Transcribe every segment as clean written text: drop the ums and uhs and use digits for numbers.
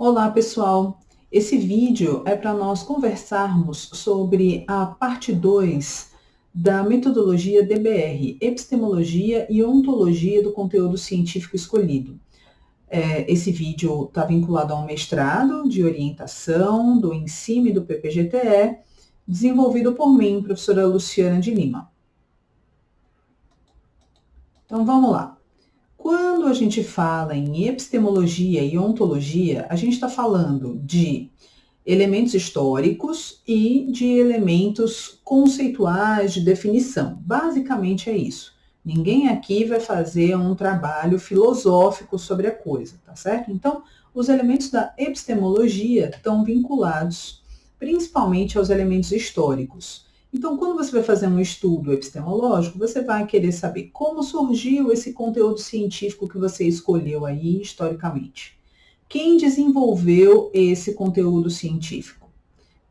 Olá, pessoal! Esse vídeo é para nós conversarmos sobre a parte 2 da metodologia DBR, Epistemologia e Ontologia do Conteúdo Científico Escolhido. Esse vídeo está vinculado a um mestrado de orientação do ensino e do PPGTE, desenvolvido por mim, professora Luciana de Lima. Então, vamos lá. Quando a gente fala em epistemologia e ontologia, a gente está falando de elementos históricos e de elementos conceituais de definição. Basicamente é isso. Ninguém aqui vai fazer um trabalho filosófico sobre a coisa, tá certo? Então, os elementos da epistemologia estão vinculados principalmente aos elementos históricos. Então, quando você vai fazer um estudo epistemológico, você vai querer saber como surgiu esse conteúdo científico que você escolheu aí historicamente. Quem desenvolveu esse conteúdo científico?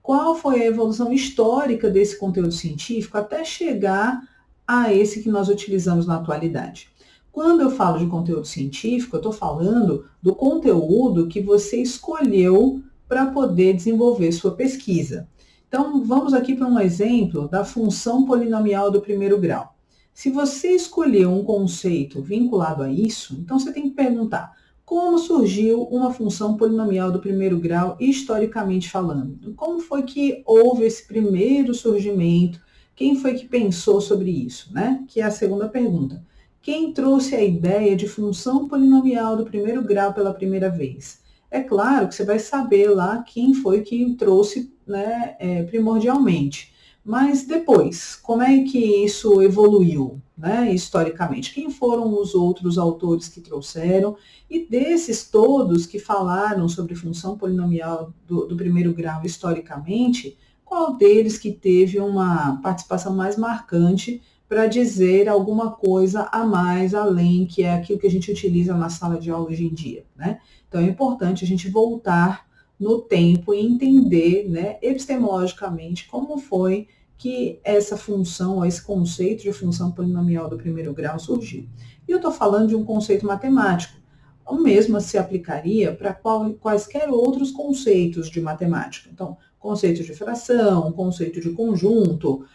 Qual foi a evolução histórica desse conteúdo científico até chegar a esse que nós utilizamos na atualidade? Quando eu falo de conteúdo científico, eu estou falando do conteúdo que você escolheu para poder desenvolver sua pesquisa. Então, vamos aqui para um exemplo da função polinomial do primeiro grau. Se você escolheu um conceito vinculado a isso, então você tem que perguntar: como surgiu uma função polinomial do primeiro grau, historicamente falando? Como foi que houve esse primeiro surgimento? Quem foi que pensou sobre isso, né? Que é a segunda pergunta. Quem trouxe a ideia de função polinomial do primeiro grau pela primeira vez? É claro que você vai saber lá quem foi que trouxe, né, primordialmente. Mas depois, como é que isso evoluiu, né, historicamente? Quem foram os outros autores que trouxeram? E desses todos que falaram sobre função polinomial do primeiro grau historicamente, qual deles que teve uma participação mais marcante para dizer alguma coisa a mais além, que é aquilo que a gente utiliza na sala de aula hoje em dia, né? Então, é importante a gente voltar no tempo e entender, né, epistemologicamente, como foi que essa função, ou esse conceito de função polinomial do primeiro grau surgiu. E eu estou falando de um conceito matemático. O mesmo se aplicaria para quaisquer outros conceitos de matemática. Então, conceito de fração, conceito de conjunto,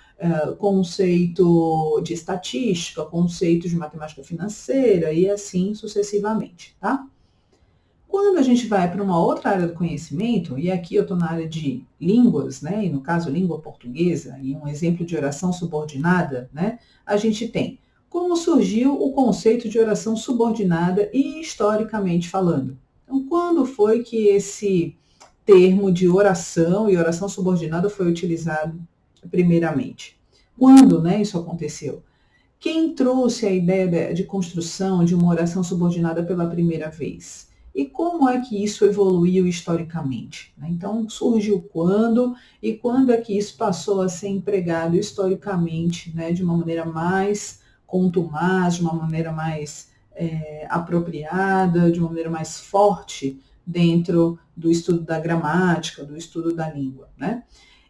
conceito de estatística, conceito de matemática financeira e assim sucessivamente, tá? Quando a gente vai para uma outra área do conhecimento, e aqui eu estou na área de línguas, né, e no caso língua portuguesa, e um exemplo de oração subordinada, né, a gente tem como surgiu o conceito de oração subordinada e historicamente falando. Então, quando foi que esse termo de oração e oração subordinada foi utilizado primeiramente? Quando, né, isso aconteceu? Quem trouxe a ideia de construção de uma oração subordinada pela primeira vez? E como é que isso evoluiu historicamente? Então, surgiu quando e quando é que isso passou a ser empregado historicamente, né, de uma maneira mais contumaz, de uma maneira mais apropriada, de uma maneira mais forte dentro do estudo da gramática, do estudo da língua, né?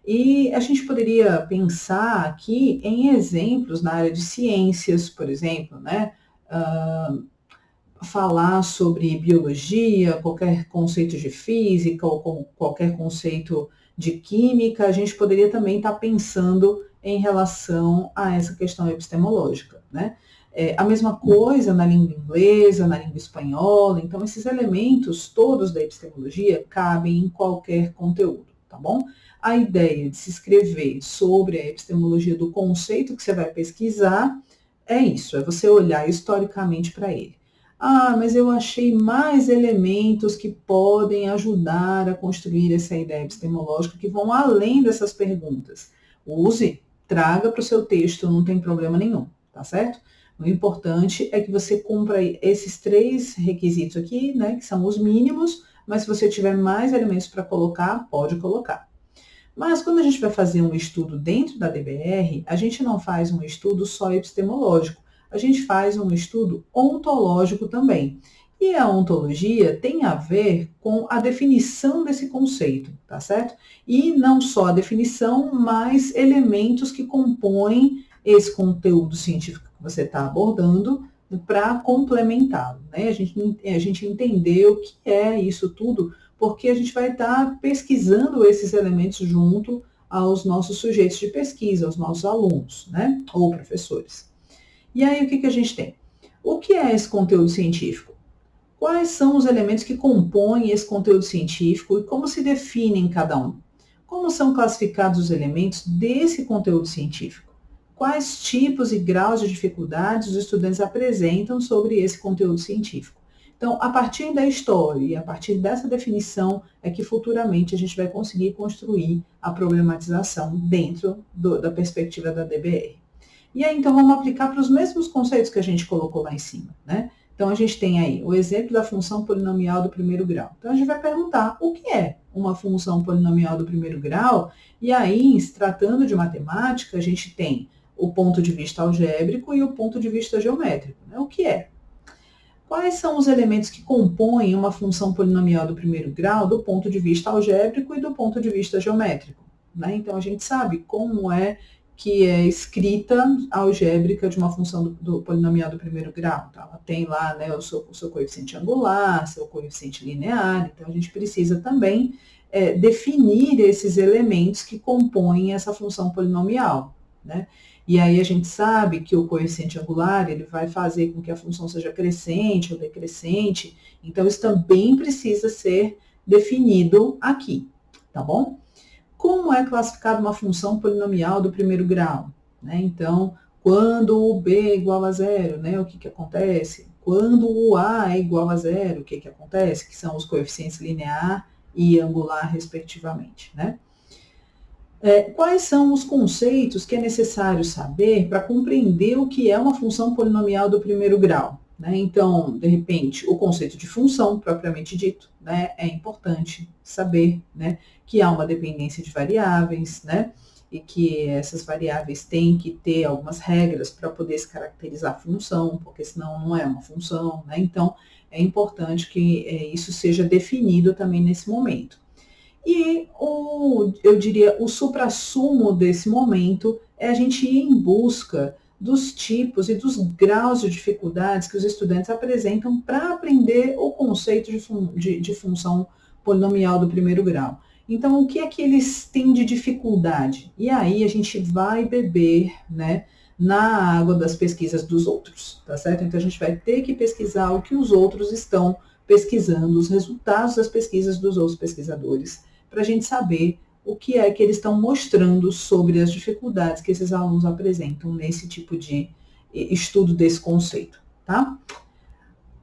E a gente poderia pensar aqui em exemplos na área de ciências, por exemplo, né? Falar sobre biologia, qualquer conceito de física ou qualquer conceito de química, a gente poderia também estar pensando em relação a essa questão epistemológica, né? A mesma coisa na língua inglesa, na língua espanhola, então esses elementos todos da epistemologia cabem em qualquer conteúdo, tá bom? A ideia de se escrever sobre a epistemologia do conceito que você vai pesquisar é isso, é você olhar historicamente para ele. Ah, mas eu achei mais elementos que podem ajudar a construir essa ideia epistemológica que vão além dessas perguntas. Use, traga para o seu texto, não tem problema nenhum, tá certo? O importante é que você cumpra esses 3 requisitos aqui, né, que são os mínimos, mas se você tiver mais elementos para colocar, pode colocar. Mas quando a gente vai fazer um estudo dentro da DBR, a gente não faz um estudo só epistemológico, a gente faz um estudo ontológico também. E a ontologia tem a ver com a definição desse conceito, tá certo? E não só a definição, mas elementos que compõem esse conteúdo científico que você está abordando, para complementá-lo, né? A gente entender o que é isso tudo, porque a gente vai estar pesquisando esses elementos junto aos nossos sujeitos de pesquisa, aos nossos alunos, né? Ou professores. E aí, o que a gente tem? O que é esse conteúdo científico? Quais são os elementos que compõem esse conteúdo científico e como se definem cada um? Como são classificados os elementos desse conteúdo científico? Quais tipos e graus de dificuldades os estudantes apresentam sobre esse conteúdo científico? Então, a partir da história e a partir dessa definição é que futuramente a gente vai conseguir construir a problematização dentro da perspectiva da DBR. E aí, então, vamos aplicar para os mesmos conceitos que a gente colocou lá em cima, né? Então, a gente tem aí o exemplo da função polinomial do primeiro grau. Então, a gente vai perguntar o que é uma função polinomial do primeiro grau, e aí, se tratando de matemática, a gente tem o ponto de vista algébrico e o ponto de vista geométrico, né? O que é? Quais são os elementos que compõem uma função polinomial do primeiro grau do ponto de vista algébrico e do ponto de vista geométrico, né? Então, a gente sabe como é que é escrita algébrica de uma função do polinomial do primeiro grau. Então, ela tem lá, né, o seu coeficiente angular, seu coeficiente linear, então a gente precisa também definir esses elementos que compõem essa função polinomial, né? E aí a gente sabe que o coeficiente angular, ele vai fazer com que a função seja crescente ou decrescente, então isso também precisa ser definido aqui, tá bom? Como é classificada uma função polinomial do primeiro grau, né? Então, quando o b é igual a zero, né, o que acontece? Quando o a é igual a zero, o que acontece? Que são os coeficientes linear e angular, respectivamente, né? Quais são os conceitos que é necessário saber para compreender o que é uma função polinomial do primeiro grau, né? Então, de repente, o conceito de função, propriamente dito, né, é importante saber, né, que há uma dependência de variáveis, né, e que essas variáveis têm que ter algumas regras para poder se caracterizar a função, porque senão não é uma função, né? Então, é importante que isso seja definido também nesse momento. E eu diria, o suprassumo desse momento é a gente ir em busca dos tipos e dos graus de dificuldades que os estudantes apresentam para aprender o conceito de função polinomial do primeiro grau. Então, o que é que eles têm de dificuldade? E aí a gente vai beber, né, na água das pesquisas dos outros, tá certo? Então, a gente vai ter que pesquisar o que os outros estão pesquisando, os resultados das pesquisas dos outros pesquisadores, para a gente saber o que é que eles estão mostrando sobre as dificuldades que esses alunos apresentam nesse tipo de estudo desse conceito, tá?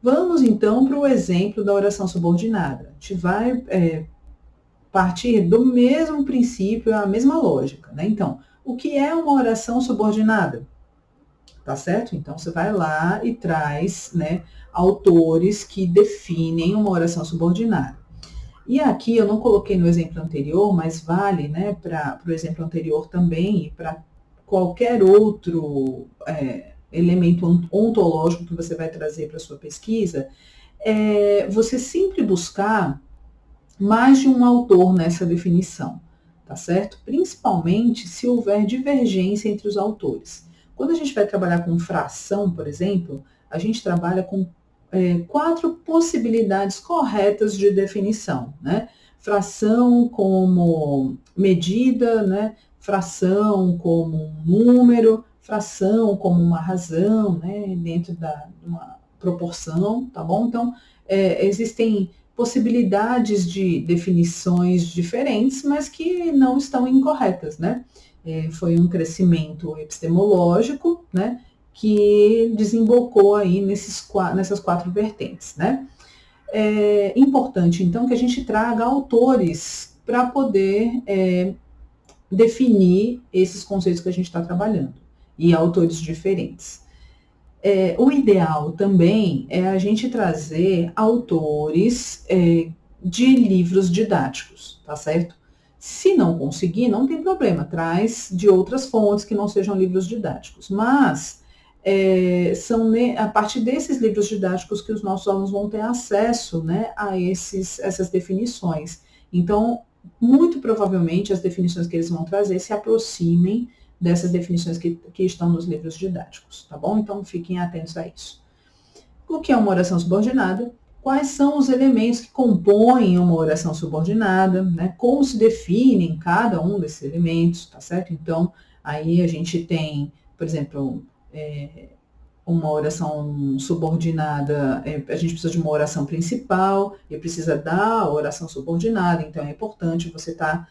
Vamos, então, para o exemplo da oração subordinada. A gente vai partir do mesmo princípio, a mesma lógica, né? Então, o que é uma oração subordinada? Tá certo? Então, você vai lá e traz, né, autores que definem uma oração subordinada. E aqui eu não coloquei no exemplo anterior, mas vale, né, para o exemplo anterior também e para qualquer outro elemento ontológico que você vai trazer para a sua pesquisa, você sempre buscar mais de um autor nessa definição, tá certo? Principalmente se houver divergência entre os autores. Quando a gente vai trabalhar com fração, por exemplo, a gente trabalha com 4 possibilidades corretas de definição, né? Fração como medida, né? Fração como um número, fração como uma razão, né? Dentro de uma proporção, tá bom? Então, existem possibilidades de definições diferentes, mas que não estão incorretas, né? Foi um crescimento epistemológico, né? Que desembocou aí nessas 4 vertentes, né? É importante, então, que a gente traga autores para poder definir esses conceitos que a gente está trabalhando, e autores diferentes. O ideal também é a gente trazer autores de livros didáticos, tá certo? Se não conseguir, não tem problema, traz de outras fontes que não sejam livros didáticos, mas são a partir desses livros didáticos que os nossos alunos vão ter acesso, né, a essas definições. Então, muito provavelmente, as definições que eles vão trazer se aproximem dessas definições que estão nos livros didáticos, tá bom? Então, fiquem atentos a isso. o que é uma oração subordinada, quais são os elementos que compõem uma oração subordinada, né? Como se definem cada um desses elementos, tá certo? Então, aí a gente tem, por exemplo, uma oração subordinada, a gente precisa de uma oração principal e precisa da oração subordinada, então é importante você estar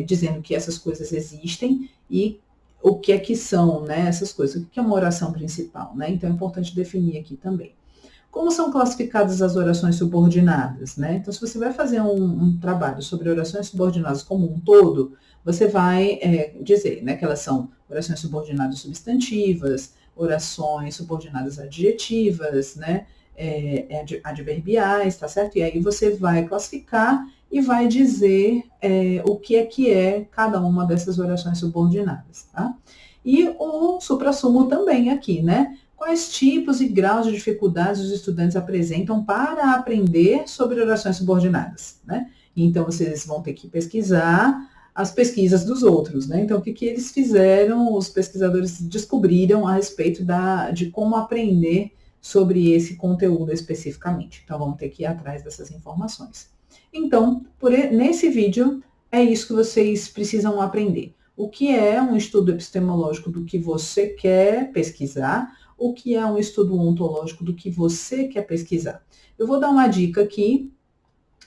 dizendo que essas coisas existem e o que é que são, né, essas coisas, o que é uma oração principal, né? Então é importante definir aqui também. Como são classificadas as orações subordinadas, né? Então, se você vai fazer um trabalho sobre orações subordinadas como um todo, você vai dizer, né, que elas são orações subordinadas substantivas, orações subordinadas adjetivas, né, adverbiais, tá certo? E aí você vai classificar e vai dizer o que é cada uma dessas orações subordinadas, tá? E o suprassumo também aqui, né? Quais tipos e graus de dificuldades os estudantes apresentam para aprender sobre orações subordinadas, né? Então, vocês vão ter que pesquisar as pesquisas dos outros, né? Então, o que eles fizeram, os pesquisadores descobriram a respeito de como aprender sobre esse conteúdo especificamente. Então, vamos ter que ir atrás dessas informações. Então, nesse vídeo, é isso que vocês precisam aprender. O que é um estudo epistemológico do que você quer pesquisar, o que é um estudo ontológico do que você quer pesquisar. Eu vou dar uma dica aqui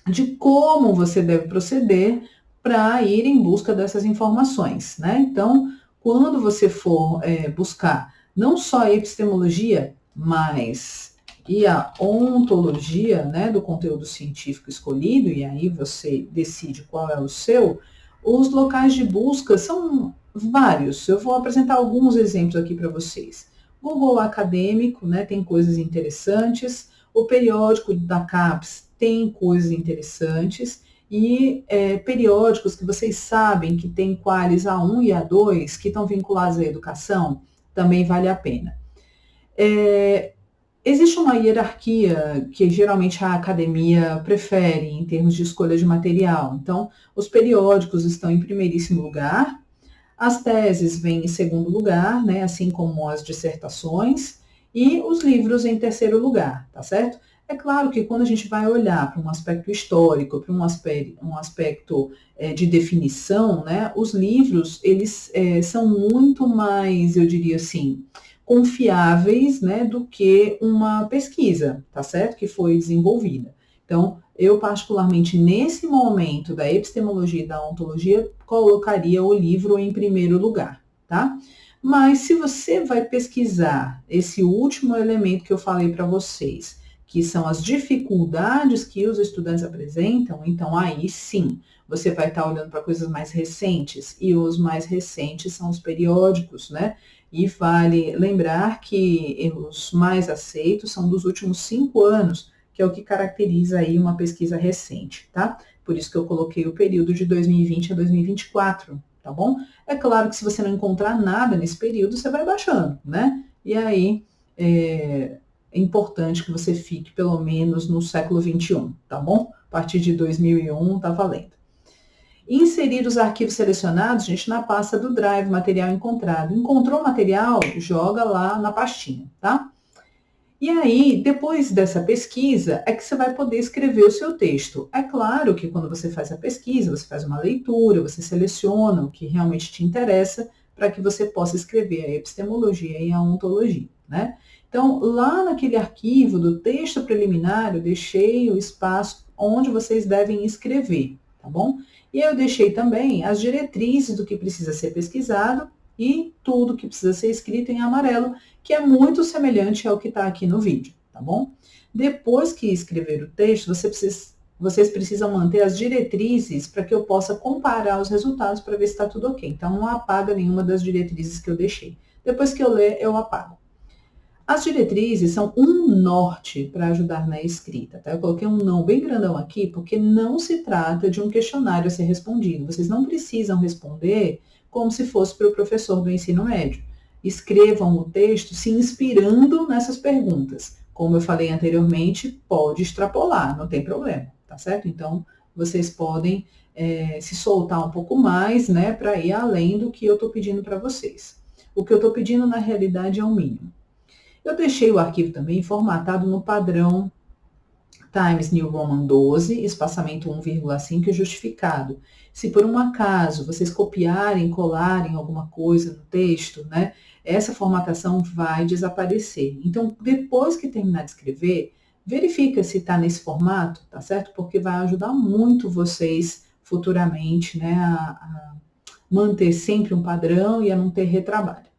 de como você deve proceder para ir em busca dessas informações, né? Então, quando você for buscar não só a epistemologia, mas e a ontologia, né, do conteúdo científico escolhido, e aí você decide qual é o seu, os locais de busca são vários. Eu vou apresentar alguns exemplos aqui para vocês. Google Acadêmico, né, tem coisas interessantes. O periódico da CAPES tem coisas interessantes. E periódicos que vocês sabem que tem qualis A1 e A2, que estão vinculados à educação, também vale a pena. Existe uma hierarquia que geralmente a academia prefere em termos de escolha de material. Então, os periódicos estão em primeiríssimo lugar, as teses vêm em segundo lugar, né, assim como as dissertações, e os livros em terceiro lugar, tá certo? É claro que quando a gente vai olhar para um aspecto histórico, para um aspecto de definição, né, os livros, eles são muito mais, eu diria assim, confiáveis, né, do que uma pesquisa, tá certo? Que foi desenvolvida. Então, eu particularmente nesse momento da epistemologia e da ontologia, colocaria o livro em primeiro lugar, tá? Mas se você vai pesquisar esse último elemento que eu falei para vocês, que são as dificuldades que os estudantes apresentam, então aí sim, você vai estar olhando para coisas mais recentes, e os mais recentes são os periódicos, né? E vale lembrar que os mais aceitos são dos últimos 5 anos, que é o que caracteriza aí uma pesquisa recente, tá? Por isso que eu coloquei o período de 2020 a 2024, tá bom? É claro que se você não encontrar nada nesse período, você vai baixando, né? E aí é importante que você fique pelo menos no século 21, tá bom? A partir de 2001 tá valendo. Inserir os arquivos selecionados, gente, na pasta do Drive, material encontrado. Encontrou o material? Joga lá na pastinha, tá? E aí, depois dessa pesquisa, é que você vai poder escrever o seu texto. É claro que quando você faz a pesquisa, você faz uma leitura, você seleciona o que realmente te interessa para que você possa escrever a epistemologia e a ontologia, né? Então, lá naquele arquivo do texto preliminar, eu deixei o espaço onde vocês devem escrever, tá bom? E eu deixei também as diretrizes do que precisa ser pesquisado e tudo que precisa ser escrito em amarelo, que é muito semelhante ao que está aqui no vídeo, tá bom? Depois que escrever o texto, vocês precisam manter as diretrizes para que eu possa comparar os resultados para ver se está tudo ok. Então, não apaga nenhuma das diretrizes que eu deixei. Depois que eu ler, eu apago. As diretrizes são um norte para ajudar na escrita, tá? Eu coloquei um não bem grandão aqui, porque não se trata de um questionário a ser respondido. Vocês não precisam responder como se fosse para o professor do ensino médio. Escrevam o texto se inspirando nessas perguntas. Como eu falei anteriormente, pode extrapolar, não tem problema, tá certo? Então, vocês podem se soltar um pouco mais, né, para ir além do que eu estou pedindo para vocês. O que eu estou pedindo, na realidade, é o mínimo. Eu deixei o arquivo também formatado no padrão Times New Roman 12, espaçamento 1,5 justificado. Se por um acaso vocês copiarem, colarem alguma coisa no texto, né, essa formatação vai desaparecer. Então, depois que terminar de escrever, verifica se está nesse formato, tá certo? Porque vai ajudar muito vocês futuramente, né, a manter sempre um padrão e a não ter retrabalho.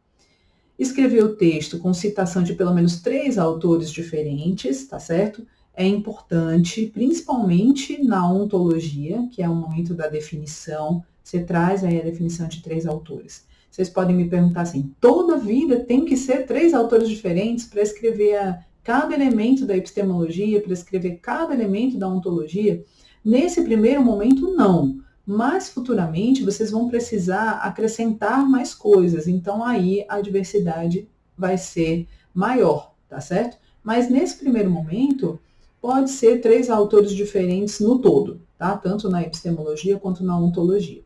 Escrever o texto com citação de pelo menos 3 autores diferentes, tá certo? É importante, principalmente na ontologia, que é o momento da definição. Você traz aí a definição de 3 autores. Vocês podem me perguntar assim, toda vida tem que ser 3 autores diferentes para escrever cada elemento da epistemologia, para escrever cada elemento da ontologia? Nesse primeiro momento, não. Mas futuramente vocês vão precisar acrescentar mais coisas, então aí a diversidade vai ser maior, tá certo? Mas nesse primeiro momento, pode ser 3 autores diferentes no todo, tá? Tanto na epistemologia quanto na ontologia.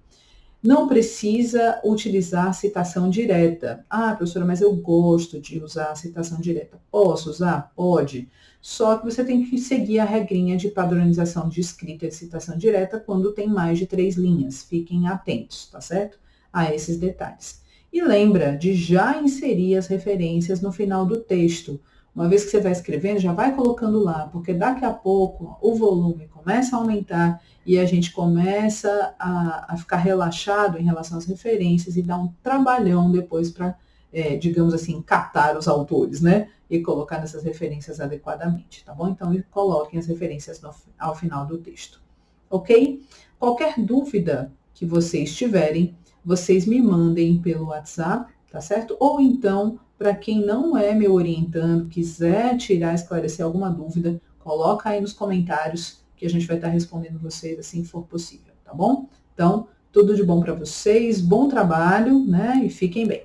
Não precisa utilizar citação direta. Ah, professora, mas eu gosto de usar citação direta. Posso usar? Pode. Só que você tem que seguir a regrinha de padronização de escrita de citação direta quando tem mais de 3 linhas. Fiquem atentos, tá certo? A esses detalhes. E lembra de já inserir as referências no final do texto. Uma vez que você vai escrevendo, já vai colocando lá, porque daqui a pouco o volume começa a aumentar e a gente começa a ficar relaxado em relação às referências e dá um trabalhão depois para, digamos assim, catar os autores, né? E colocar nessas referências adequadamente, tá bom? Então, coloquem as referências ao final do texto, ok? Qualquer dúvida que vocês tiverem, vocês me mandem pelo WhatsApp, tá certo? Ou então, para quem não é meu orientando, quiser tirar, esclarecer alguma dúvida, coloca aí nos comentários que a gente vai estar respondendo vocês assim que for possível, tá bom? Então, tudo de bom para vocês, bom trabalho, né? E fiquem bem.